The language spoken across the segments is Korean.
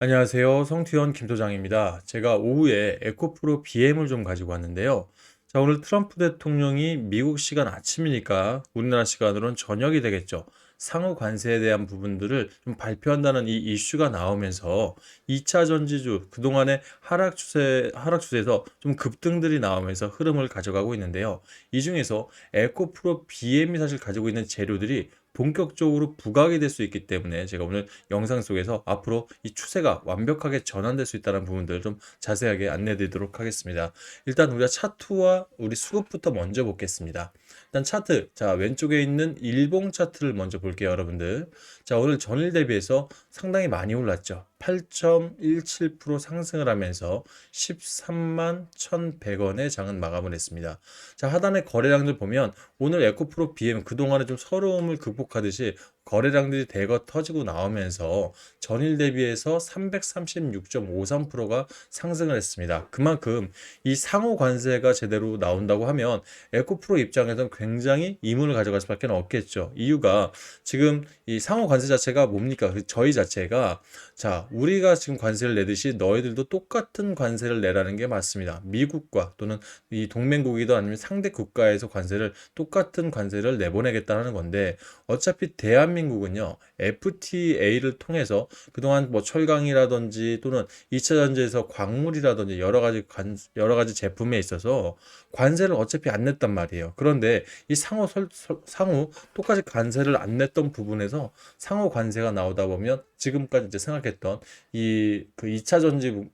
안녕하세요. 성투현 김소장입니다. 제가 오후에 에코프로 BM을 좀 가지고 왔는데요. 자, 오늘 트럼프 대통령이 미국 시간 아침이니까 우리나라 시간으로는 저녁이 되겠죠. 상호 관세에 대한 부분들을 좀 발표한다는 이 이슈가 나오면서 2차 전지주 그동안의 하락 추세에서 좀 급등들이 나오면서 흐름을 가져가고 있는데요. 이 중에서 에코프로 BM이 사실 가지고 있는 재료들이 본격적으로 부각이 될 수 있기 때문에 제가 오늘 영상 속에서 앞으로 이 추세가 완벽하게 전환될 수 있다는 부분들을 좀 자세하게 안내 드리도록 하겠습니다. 일단 우리가 차트와 우리 수급부터 먼저 보겠습니다. 일단 차트, 자, 왼쪽에 있는 일봉 차트를 먼저 볼게요, 여러분들. 자, 오늘 전일 대비해서 상당히 많이 올랐죠. 8.17% 상승을 하면서 13만 1,100원의 장은 마감을 했습니다. 자, 하단의 거래량들 보면 오늘 에코프로 BM 그동안에 좀 서러움을 극복하듯이 거래량들이 대거 터지고 나오면서 전일 대비해서 336.53%가 상승을 했습니다. 그만큼 이 상호 관세가 제대로 나온다고 하면 에코프로 입장에서는 굉장히 이문을 가져갈 수밖에 없겠죠. 이유가 지금 이 상호 관세 자체가 뭡니까? 저희 자체가 자, 우리가 지금 관세를 내듯이 너희들도 똑같은 관세를 내라는 게 맞습니다. 미국과 또는 이 동맹국이든 아니면 상대 국가에서 똑같은 관세를 내보내겠다는 건데 어차피 대한민국은요 FTA를 통해서 그동안 뭐 철강이라든지 또는 2차 전지에서 광물이라든지 여러 가지 제품에 있어서 관세를 어차피 안 냈단 말이에요. 그런데 이 상호 똑같이 관세를 안 냈던 부분에서 상호 관세가 나오다 보면 지금까지 이제 생각했던 이 그 2차 전지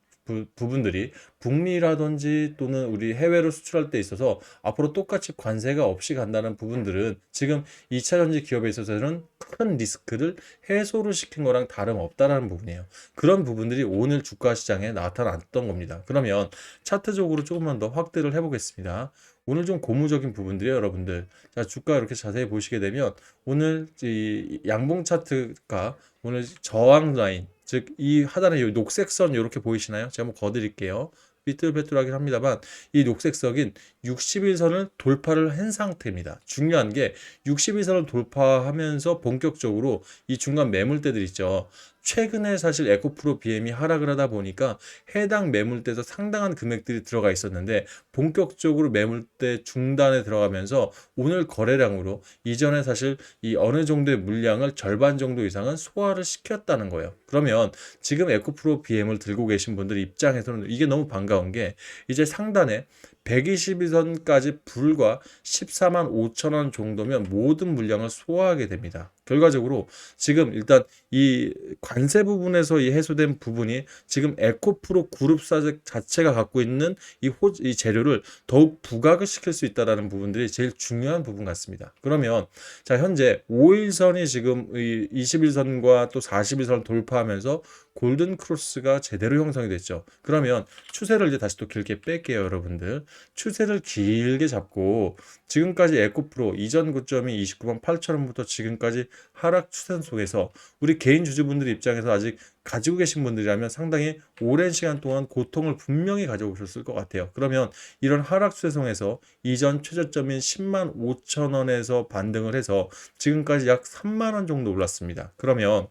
부분들이 북미라든지 또는 우리 해외로 수출할 때 있어서 앞으로 똑같이 관세가 없이 간다는 부분들은 지금 2차 전지 기업에 있어서는 큰 리스크를 해소를 시킨 거랑 다름없다라는 부분이에요. 그런 부분들이 오늘 주가 시장에 나타났던 겁니다. 그러면 차트적으로 조금만 더 확대를 해보겠습니다. 오늘 좀 고무적인 부분들이에요, 여러분들. 자, 주가 이렇게 자세히 보시게 되면 오늘 이 양봉 차트가 오늘 저항 라인, 즉 이 하단에 이 녹색 선 이렇게 보이시나요? 제가 한번 거드릴게요. 삐뚤빼뚤하긴 합니다만 이 녹색 석인 60일선을 돌파를 한 상태입니다. 중요한 게 60일선을 돌파하면서 본격적으로 이 중간 매물대들 있죠. 최근에 사실 에코프로 BM이 하락을 하다 보니까 해당 매물대에서 상당한 금액들이 들어가 있었는데 본격적으로 매물대 중단에 들어가면서 오늘 거래량으로 이전에 사실 이 어느 정도의 물량을 절반 정도 이상은 소화를 시켰다는 거예요. 그러면 지금 에코프로 BM을 들고 계신 분들 입장에서는 이게 너무 반가운 게 이제 상단에 122선까지 불과 14만 5천 원 정도면 모든 물량을 소화하게 됩니다. 결과적으로 지금 일단 이 관세 부분에서 이 해소된 부분이 지금 에코프로 그룹사 자체가 갖고 있는 이 재료를 더욱 부각을 시킬 수 있다는 부분들이 제일 중요한 부분 같습니다. 그러면 자 현재 5일선이 지금 이 21선과 또 41선을 돌파하면서 골든 크로스가 제대로 형성이 됐죠. 그러면 추세를 이제 다시 또 길게 뺄게요, 여러분들. 추세를 길게 잡고 지금까지 에코프로 이전 고점이 29만 8천 원부터 지금까지 하락 추세 속에서 우리 개인 주주분들 입장에서 아직 가지고 계신 분들이라면 상당히 오랜 시간 동안 고통을 분명히 가져오셨을 것 같아요. 그러면 이런 하락 추세선에서 이전 최저점인 10만 5천 원에서 반등을 해서 지금까지 약 3만 원 정도 올랐습니다. 그러면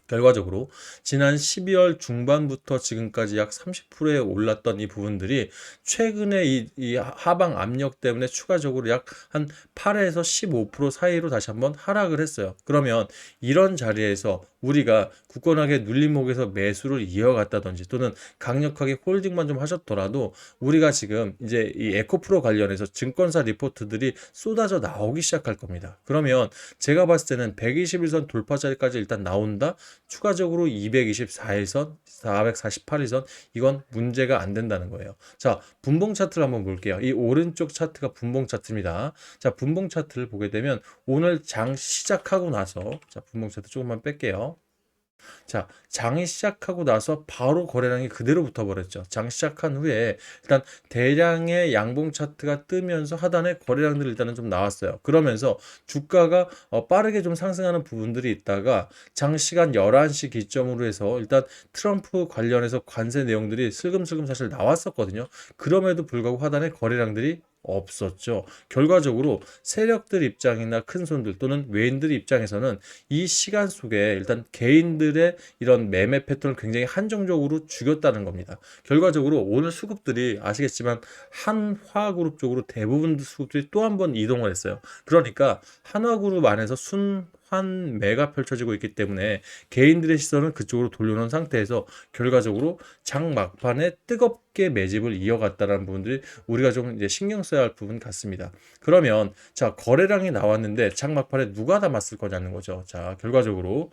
결과적으로 지난 12월 중반부터 지금까지 약 30%에 올랐던 이 부분들이 최근에 이 하방 압력 때문에 추가적으로 약 한 8에서 15% 사이로 다시 한번 하락을 했어요. 그러면 이런 자리에서 우리가 굳건하게 눌림목에서 매수를 이어갔다든지 또는 강력하게 홀딩만 좀 하셨더라도 우리가 지금 이제 이 에코프로 관련해서 증권사 리포트들이 쏟아져 나오기 시작할 겁니다. 그러면 제가 봤을 때는 121선 돌파 자리까지 일단 나온다. 추가적으로 224일선, 448일선 이건 문제가 안 된다는 거예요. 자, 분봉 차트를 한번 볼게요. 이 오른쪽 차트가 분봉 차트입니다. 자, 분봉 차트를 보게 되면 오늘 장 시작하고 나서 자, 분봉 차트 조금만 뺄게요. 자, 장이 시작하고 나서 바로 거래량이 그대로 붙어버렸죠. 장 시작한 후에 일단 대량의 양봉 차트가 뜨면서 하단에 거래량들이 일단은 좀 나왔어요. 그러면서 주가가 빠르게 좀 상승하는 부분들이 있다가 장 시간 11시 기점으로 해서 일단 트럼프 관련해서 관세 내용들이 슬금슬금 사실 나왔었거든요. 그럼에도 불구하고 하단에 거래량들이 없었죠. 결과적으로 세력들 입장이나 큰 손들 또는 외인들 입장에서는 이 시간 속에 일단 개인들의 이런 매매 패턴을 굉장히 한정적으로 죽였다는 겁니다. 결과적으로 오늘 수급들이 아시겠지만 한화그룹 쪽으로 대부분 수급들이 또 한 번 이동을 했어요. 그러니까 한화그룹 안에서 순환매가 펼쳐지고 있기 때문에 개인들의 시선을 그쪽으로 돌려놓은 상태에서 결과적으로 장 막판에 뜨겁게 매집을 이어갔다는 부분들이 우리가 좀 이제 신경 써야 할 부분 같습니다. 그러면 자, 거래량이 나왔는데 장 막판에 누가 담았을 거냐는 거죠. 자, 결과적으로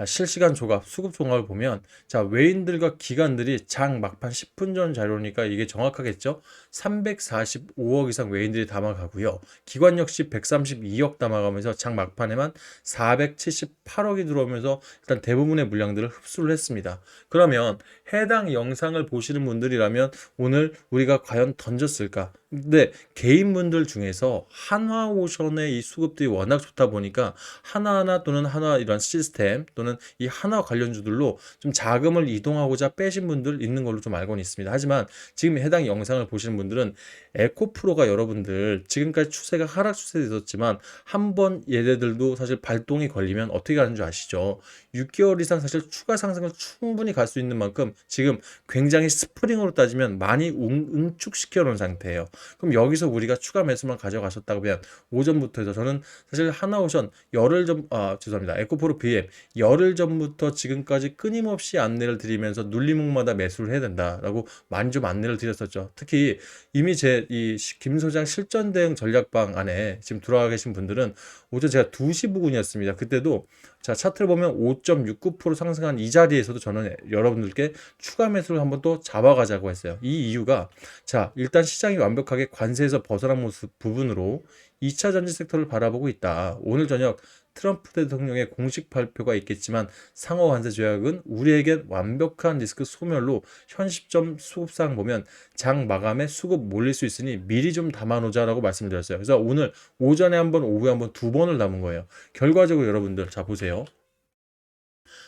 실시간 조갑, 수급 종합을 보면 자, 외인들과 기관들이 장 막판 10분 전 자료니까 이게 정확하겠죠? 345억 이상 외인들이 담아가고요. 기관 역시 132억 담아가면서 장 막판에만 478억이 들어오면서 일단 대부분의 물량들을 흡수를 했습니다. 그러면 해당 영상을 보시는 분들이라면 오늘 우리가 과연 던졌을까? 근데 개인분들 중에서 한화오션의 이 수급들이 워낙 좋다 보니까 하나하나 또는 하나 이런 시스템 또는 이 하나 관련주들로 좀 자금을 이동하고자 빼신 분들 있는 걸로 좀 알고는 있습니다. 하지만 지금 해당 영상을 보시는 분들은 에코프로가 여러분들 지금까지 추세가 하락 추세도 있었지만 한번 얘네들도 사실 발동이 걸리면 어떻게 가는 줄 아시죠? 6개월 이상 사실 추가 상승을 충분히 갈 수 있는 만큼 지금 굉장히 스프링으로 따지면 많이 응축시켜 놓은 상태예요. 그럼 여기서 우리가 추가 매수만 가져가셨다고 하면 오전부터 해서 저는 사실 하나오션 열흘 전, 죄송합니다. 에코프로 BM 열흘 전부터 지금까지 끊임없이 안내를 드리면서 눌림목마다 매수를 해야 된다라고 많이 좀 안내를 드렸었죠. 특히 이미 제 이 김 소장 실전 대응 전략방 안에 지금 들어와 계신 분들은 오전 제가 2시 부근이었습니다. 그때도 자, 차트를 보면 5.69% 상승한 이 자리에서도 저는 여러분들께 추가 매수를 한번 또 잡아가자고 했어요. 이 이유가 자, 일단 시장이 완벽하게 관세에서 벗어난 모습 부분으로 2차 전지 섹터를 바라보고 있다. 오늘 저녁 트럼프 대통령의 공식 발표가 있겠지만 상호 관세 조약은 우리에게 완벽한 리스크 소멸로 현 시점 수급상 보면 장 마감에 수급 몰릴 수 있으니 미리 좀 담아놓자라고 말씀드렸어요. 그래서 오늘 오전에 한 번, 오후에 한 번, 두 번을 담은 거예요. 결과적으로 여러분들 자 보세요.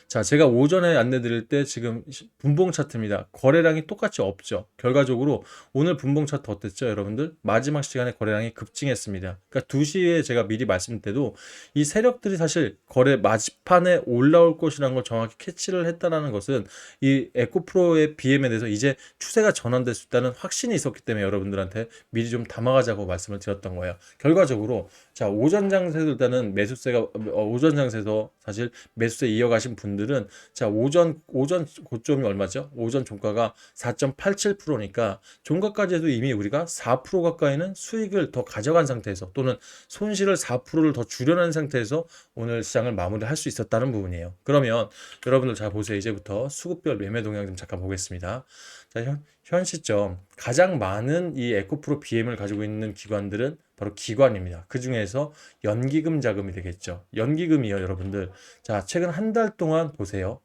자, 제가 오전에 안내 드릴 때 지금 분봉 차트입니다. 거래량이 똑같이 없죠. 결과적으로 오늘 분봉 차트 어땠죠, 여러분들? 마지막 시간에 거래량이 급증했습니다. 그러니까 2시에 제가 미리 말씀드릴 때도 이 세력들이 사실 거래 마지판에 올라올 것이라는 걸 정확히 캐치를 했다는 것은 이 에코프로의 BM에 대해서 이제 추세가 전환될 수 있다는 확신이 있었기 때문에 여러분들한테 미리 좀 담아가자고 말씀을 드렸던 거예요. 결과적으로 자, 오전 장세도 일단은 매수세가 오전 장세에서 사실 매수세 이어가신 분들은 자, 오전 고점이 얼마죠? 오전 종가가 4.87%니까 종가까지 해도 이미 우리가 4% 가까이는 수익을 더 가져간 상태에서 또는 손실을 4%를 더 줄여낸 상태에서 오늘 시장을 마무리할 수 있었다는 부분이에요. 그러면 여러분들 잘 보세요. 이제부터 수급별 매매 동향 좀 잠깐 보겠습니다. 자, 현 시점 가장 많은 이 에코프로 BM을 가지고 있는 기관들은 바로 기관입니다. 그 중에서 연기금 자금이 되겠죠. 연기금이요, 여러분들. 자, 최근 한 달 동안 보세요.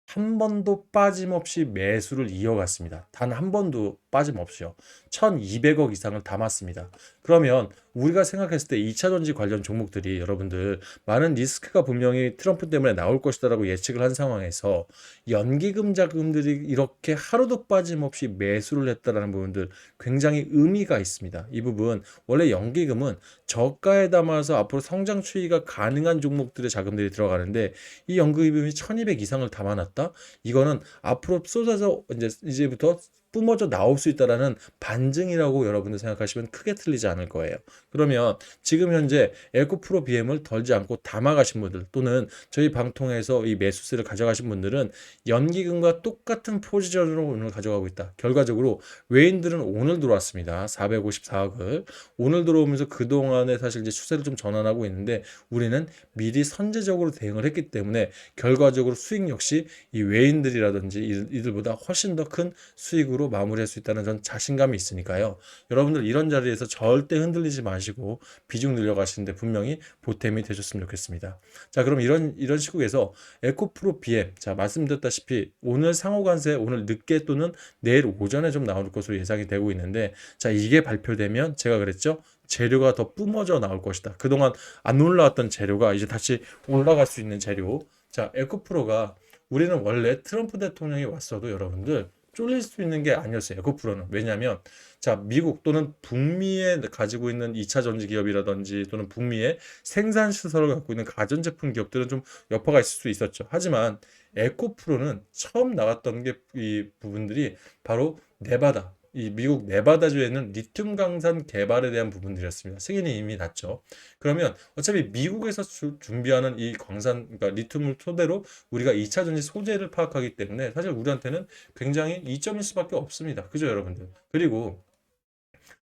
한 번도 빠짐없이 매수를 이어갔습니다. 단 한 번도 빠짐없이요. 1200억 이상을 담았습니다. 그러면 우리가 생각했을 때 2차 전지 관련 종목들이 여러분들 많은 리스크가 분명히 트럼프 때문에 나올 것이다라고 예측을 한 상황에서 연기금 자금들이 이렇게 하루도 빠짐없이 매수를 했다라는 부분들 굉장히 의미가 있습니다. 이 부분 원래 연기금은 저가에 담아서 앞으로 성장 추이가 가능한 종목들의 자금들이 들어가는데 이 연기금이 1200 이상을 담아놨다? 이거는 앞으로 쏟아져 이제부터 뿜어져 나올 수 있다라는 반증이라고 여러분들 생각하시면 크게 틀리지 않을 거예요. 그러면 지금 현재 에코프로 BM을 덜지 않고 담아가신 분들 또는 저희 방통에서 이 매수세를 가져가신 분들은 연기금과 똑같은 포지션으로 오늘 가져가고 있다. 결과적으로 외인들은 오늘 들어왔습니다. 454억을 오늘 들어오면서 그동안에 사실 이제 추세를 좀 전환하고 있는데 우리는 미리 선제적으로 대응을 했기 때문에 결과적으로 수익 역시 이 외인들이라든지 이들보다 훨씬 더 큰 수익으로 마무리할 수 있다는 전 자신감이 있으니까요. 여러분들 이런 자리에서 절대 흔들리지 마시고 비중 늘려가시는데 분명히 보탬이 되셨으면 좋겠습니다. 자, 그럼 이런 시국에서 에코프로 BM 자, 말씀드렸다시피 오늘 상호관세 오늘 늦게 또는 내일 오전에 좀 나올 것으로 예상이 되고 있는데 자, 이게 발표되면 제가 그랬죠. 재료가 더 뿜어져 나올 것이다. 그동안 안 올라왔던 재료가 이제 다시 올라갈 수 있는 재료. 자, 에코프로가 우리는 원래 트럼프 대통령이 왔어도 여러분들 쫄릴 수 있는 게 아니었어요. 에코프로는. 왜냐하면 자, 미국 또는 북미에 가지고 있는 2차 전지 기업이라든지 또는 북미의 생산 시설을 갖고 있는 가전제품 기업들은 좀 여파가 있을 수 있었죠. 하지만 에코프로는 처음 나왔던 게 이 부분들이 바로 네바다. 이 미국 네바다주에 있는 리튬 강산 개발에 대한 부분들이었습니다. 승인이 이미 났죠. 그러면 어차피 미국에서 준비하는 이 광산, 그러니까 리튬을 토대로 우리가 2차 전지 소재를 파악하기 때문에 사실 우리한테는 굉장히 이점일 수밖에 없습니다. 그죠, 여러분들? 그리고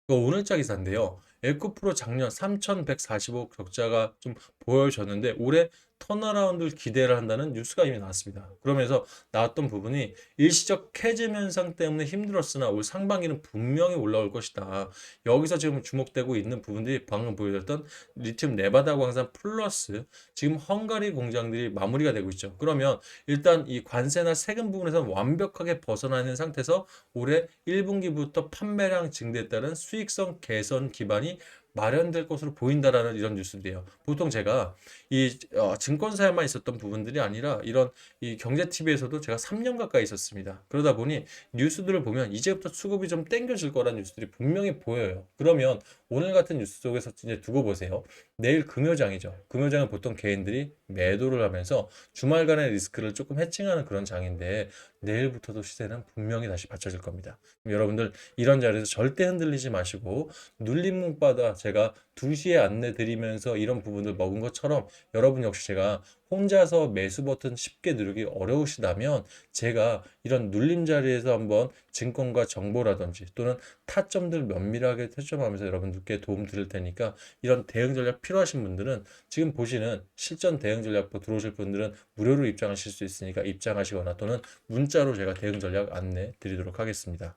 오늘자 기사인데요. 에코프로 작년 3,145억 적자가 좀 보여졌는데 올해 턴어라운드를 기대를 한다는 뉴스가 이미 나왔습니다. 그러면서 나왔던 부분이 일시적 캐즘 현상 때문에 힘들었으나 올 상반기는 분명히 올라올 것이다. 여기서 지금 주목되고 있는 부분들이 방금 보여줬던 리튬 네바다 광산 플러스 지금 헝가리 공장들이 마무리가 되고 있죠. 그러면 일단 이 관세나 세금 부분에서 완벽하게 벗어나 있는 상태에서 올해 1분기부터 판매량 증대에 따른 수익성 개선 기반이 마련될 것으로 보인다라는 이런 뉴스들이에요. 보통 제가 이 증권사에만 있었던 부분들이 아니라 이런 이 경제 TV에서도 제가 3년 가까이 있었습니다. 그러다 보니 뉴스들을 보면 이제부터 수급이 좀 땡겨질 거라는 뉴스들이 분명히 보여요. 그러면 오늘 같은 뉴스 속에서 이제 두고 보세요. 내일 금요장이죠. 금요장은 보통 개인들이 매도를 하면서 주말간의 리스크를 조금 해칭하는 그런 장인데 내일부터도 시세는 분명히 다시 받쳐질 겁니다. 여러분들 이런 자리에서 절대 흔들리지 마시고 눌림목마다 제가 2시에 안내 드리면서 이런 부분을 먹은 것처럼 여러분 역시 제가 혼자서 매수 버튼 쉽게 누르기 어려우시다면 제가 이런 눌림 자리에서 한번 증권과 정보라든지 또는 타점들 면밀하게 채점하면서 여러분들께 도움 드릴 테니까 이런 대응 전략 필요하신 분들은 지금 보시는 실전 대응 전략부 들어오실 분들은 무료로 입장하실 수 있으니까 입장하시거나 또는 문자로 제가 대응 전략 안내 드리도록 하겠습니다.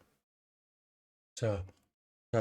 자,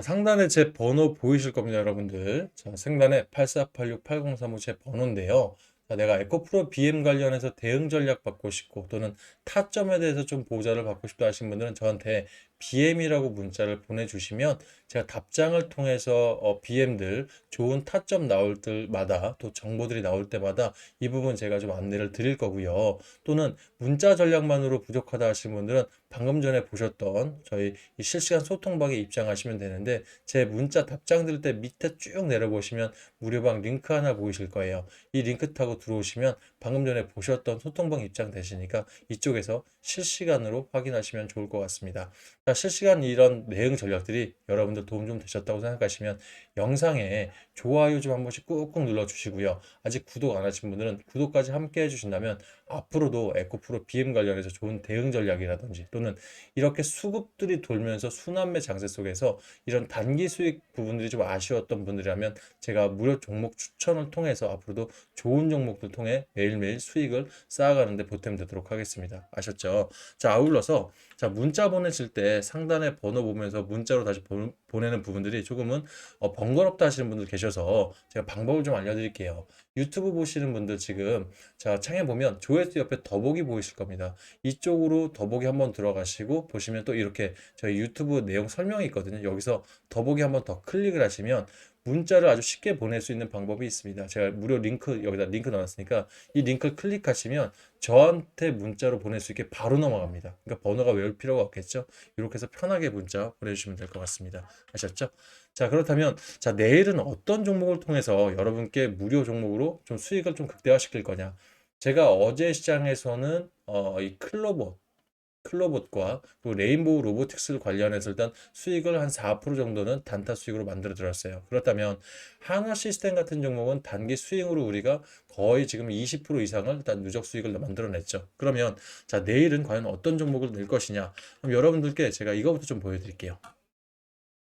상단에 제 번호 보이실 겁니다, 여러분들. 자, 상단에 84868035 제 번호인데요. 자, 내가 에코프로 BM 관련해서 대응 전략 받고 싶고 또는 타점에 대해서 좀 보좌를 받고 싶다 하신 분들은 저한테 BM이라고 문자를 보내주시면 제가 답장을 통해서 BM들 좋은 타점 나올 때마다 또 정보들이 나올 때마다 이 부분 제가 좀 안내를 드릴 거고요. 또는 문자 전략만으로 부족하다 하신 분들은 방금 전에 보셨던 저희 이 실시간 소통방에 입장하시면 되는데 제 문자 답장 드릴 때 밑에 쭉 내려보시면 무료방 링크 하나 보이실 거예요. 이 링크 타고 들어오시면 방금 전에 보셨던 소통방 입장 되시니까 이쪽에서 실시간으로 확인하시면 좋을 것 같습니다. 자, 실시간 이런 대응 전략들이 여러분들 도움 좀 되셨다고 생각하시면 영상에 좋아요 좀 한 번씩 꾹꾹 눌러주시고요. 아직 구독 안 하신 분들은 구독까지 함께 해주신다면 앞으로도 에코프로 BM 관련해서 좋은 대응 전략이라든지 또는 이렇게 수급들이 돌면서 순환매 장세 속에서 이런 단기 수익 부분들이 좀 아쉬웠던 분들이라면 제가 무료 종목 추천을 통해서 앞으로도 좋은 종목들 통해 매일매일 수익을 쌓아가는 데 보탬되도록 하겠습니다. 아셨죠? 자, 아울러서 자, 문자 보내실 때 상단에 번호 보면서 문자로 다시 보내는 부분들이 조금은 번거롭다 하시는 분들 계셔서 제가 방법을 좀 알려드릴게요. 유튜브 보시는 분들 지금 자, 창에 보면 조회수 옆에 더보기 보이실 겁니다. 이쪽으로 더보기 한번 들어가시고 보시면 또 이렇게 저희 유튜브 내용 설명이 있거든요. 여기서 더보기 한번 더 클릭을 하시면 문자를 아주 쉽게 보낼 수 있는 방법이 있습니다. 제가 무료 링크 여기다 링크 넣었으니까 이 링크를 클릭하시면 저한테 문자로 보낼 수 있게 바로 넘어갑니다. 그러니까 번호가 외울 필요가 없겠죠. 이렇게 해서 편하게 문자 보내주시면 될 것 같습니다. 아셨죠? 자, 그렇다면 자, 내일은 어떤 종목을 통해서 여러분께 무료 종목으로 좀 수익을 좀 극대화시킬 거냐? 제가 어제 시장에서는 이 클로봇과 그 레인보우 로보틱스를 관련해서 일단 수익을 한 4% 정도는 단타 수익으로 만들어 드렸어요. 그렇다면 한화 시스템 같은 종목은 단기 수익으로 우리가 거의 지금 20% 이상을 일단 누적 수익을 만들어냈죠. 그러면 자, 내일은 과연 어떤 종목을 낼 것이냐? 그럼 여러분들께 제가 이거부터 좀 보여드릴게요.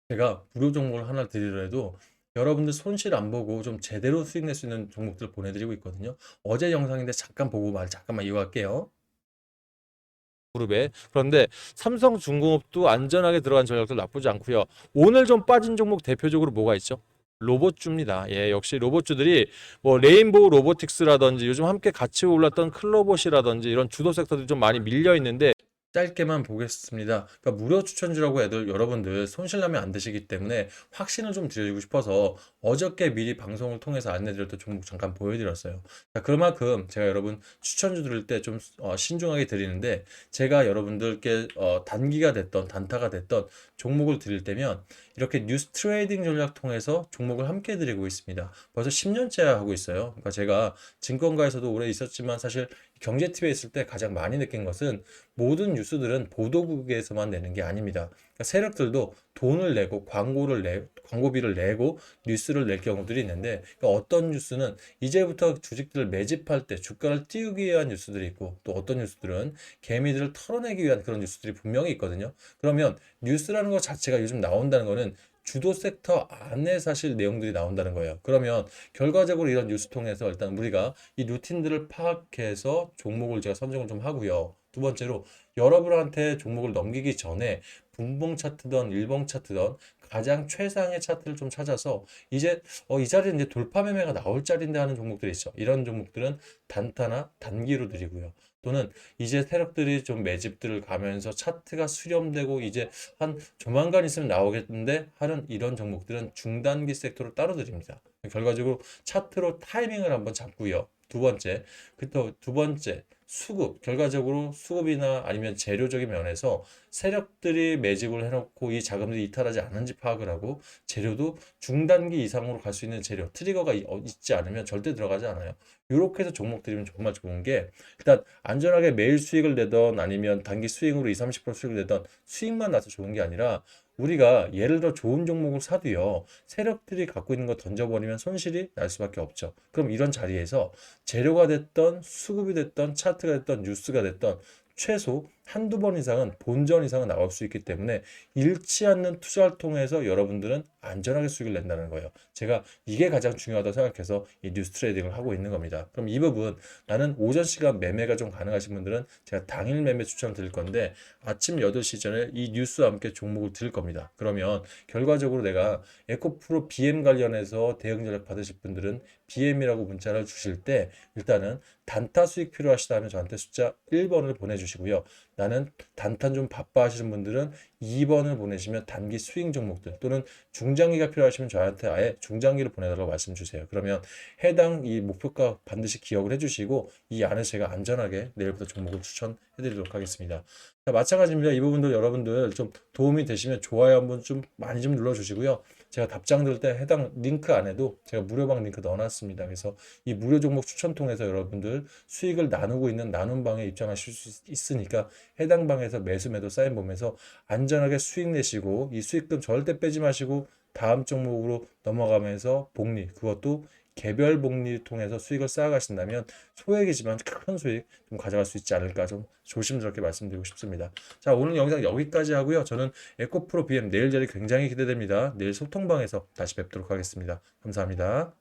제가 무료 종목을 하나 드리더라도 여러분들 손실 안 보고 좀 제대로 수익 낼 수 있는 종목들 보내드리고 있거든요. 어제 영상인데 잠깐 보고 잠깐만 이어갈게요. 그룹에. 그런데 삼성중공업도 안전하게 들어간 전략도 나쁘지 않고요. 오늘 좀 빠진 종목 대표적으로 뭐가 있죠? 로봇주입니다. 예, 역시 로봇주들이 뭐 레인보우 로보틱스라든지 요즘 함께 같이 올랐던 클로봇이라든지 이런 주도 섹터들이 좀 많이 밀려 있는데 짧게만 보겠습니다. 그러니까 무료 추천주라고 해도 여러분들 손실나면 안 되시기 때문에 확신을 좀 드리고 싶어서 어저께 미리 방송을 통해서 안내드렸던 종목 잠깐 보여드렸어요. 자, 그만큼 제가 여러분 추천주 드릴 때 좀 신중하게 드리는데, 제가 여러분들께 단기가 됐던 단타가 됐던 종목을 드릴 때면 이렇게 뉴스 트레이딩 전략 통해서 종목을 함께 드리고 있습니다. 벌써 10년째 하고 있어요. 그러니까 제가 증권가에서도 오래 있었지만 사실 경제TV에 있을 때 가장 많이 느낀 것은 모든 뉴스들은 보도국에서만 내는 게 아닙니다. 그러니까 세력들도 돈을 내고 광고비를 내고 뉴스를 낼 경우들이 있는데, 그러니까 어떤 뉴스는 이제부터 주식들을 매집할 때 주가를 띄우기 위한 뉴스들이 있고, 또 어떤 뉴스들은 개미들을 털어내기 위한 그런 뉴스들이 분명히 있거든요. 그러면 뉴스라는 것 자체가 요즘 나온다는 거는 주도 섹터 안에 사실 내용들이 나온다는 거예요. 그러면 결과적으로 이런 뉴스 통해서 일단 우리가 이 루틴들을 파악해서 종목을 제가 선정을 좀 하고요. 두 번째로 여러분한테 종목을 넘기기 전에 분봉 차트든 일봉 차트든 가장 최상의 차트를 좀 찾아서 이제 이 자리는 이제 돌파 매매가 나올 자리인데 하는 종목들이 있죠. 이런 종목들은 단타나 단기로 드리고요. 또는 이제 세력들이 좀 매집들을 가면서 차트가 수렴되고 이제 한 조만간 있으면 나오겠는데 하는 이런 종목들은 중단기 섹터로 따로 드립니다. 결과적으로 차트로 타이밍을 한번 잡고요. 두 번째, 수급. 결과적으로 수급이나 아니면 재료적인 면에서 세력들이 매집을 해놓고 이 자금들이 이탈하지 않은지 파악을 하고, 재료도 중단기 이상으로 갈 수 있는 재료, 트리거가 있지 않으면 절대 들어가지 않아요. 이렇게 해서 종목 들이면 정말 좋은 게, 일단 안전하게 매일 수익을 내던 아니면 단기 수익으로 20, 30% 수익을 내던 수익만 나서 좋은 게 아니라, 우리가 예를 들어 좋은 종목을 사도요, 세력들이 갖고 있는 거 던져버리면 손실이 날 수밖에 없죠. 그럼 이런 자리에서 재료가 됐던 수급이 됐던 차트가 됐던 뉴스가 됐던 최소 한두 번 이상은 본전 이상은 나올 수 있기 때문에 잃지 않는 투자를 통해서 여러분들은 안전하게 수익을 낸다는 거예요. 제가 이게 가장 중요하다고 생각해서 이 뉴스 트레이딩을 하고 있는 겁니다. 그럼 이 부분, 나는 오전 시간 매매가 좀 가능하신 분들은 제가 당일 매매 추천을 드릴 건데, 아침 8시 전에 이 뉴스와 함께 종목을 드릴 겁니다. 그러면 결과적으로 내가 에코프로 BM 관련해서 대응 전략 받으실 분들은 BM이라고 문자를 주실 때 일단은 단타 수익 필요하시다면 저한테 숫자 1번을 보내주시고요. 나는 단타 좀 바빠 하시는 분들은 2번을 보내시면 단기 수익 종목들, 또는 중장기가 필요하시면 저한테 아예 중장기를 보내달라고 말씀 주세요. 그러면 해당 이 목표가 반드시 기억을 해주시고 이 안에 제가 안전하게 내일부터 종목을 추천해 드리도록 하겠습니다. 자, 마찬가지입니다. 이 부분도 여러분들 좀 도움이 되시면 좋아요 한번 좀 많이 좀 눌러주시고요. 제가 답장 드릴 때 해당 링크 안에도 제가 무료방 링크 넣어놨습니다. 그래서 이 무료 종목 추천 통해서 여러분들 수익을 나누고 있는 나눔방에 입장하실 수 있으니까 해당 방에서 매수 매도 사인 보면서 안전하게 수익 내시고, 이 수익금 절대 빼지 마시고 다음 종목으로 넘어가면서 복리, 그것도 개별 복리를 통해서 수익을 쌓아가신다면 소액이지만 큰 수익 좀 가져갈 수 있지 않을까, 좀 조심스럽게 말씀드리고 싶습니다. 자, 오늘 영상 여기까지 하고요. 저는 에코프로 BM 내일 자리 굉장히 기대됩니다. 내일 소통방에서 다시 뵙도록 하겠습니다. 감사합니다.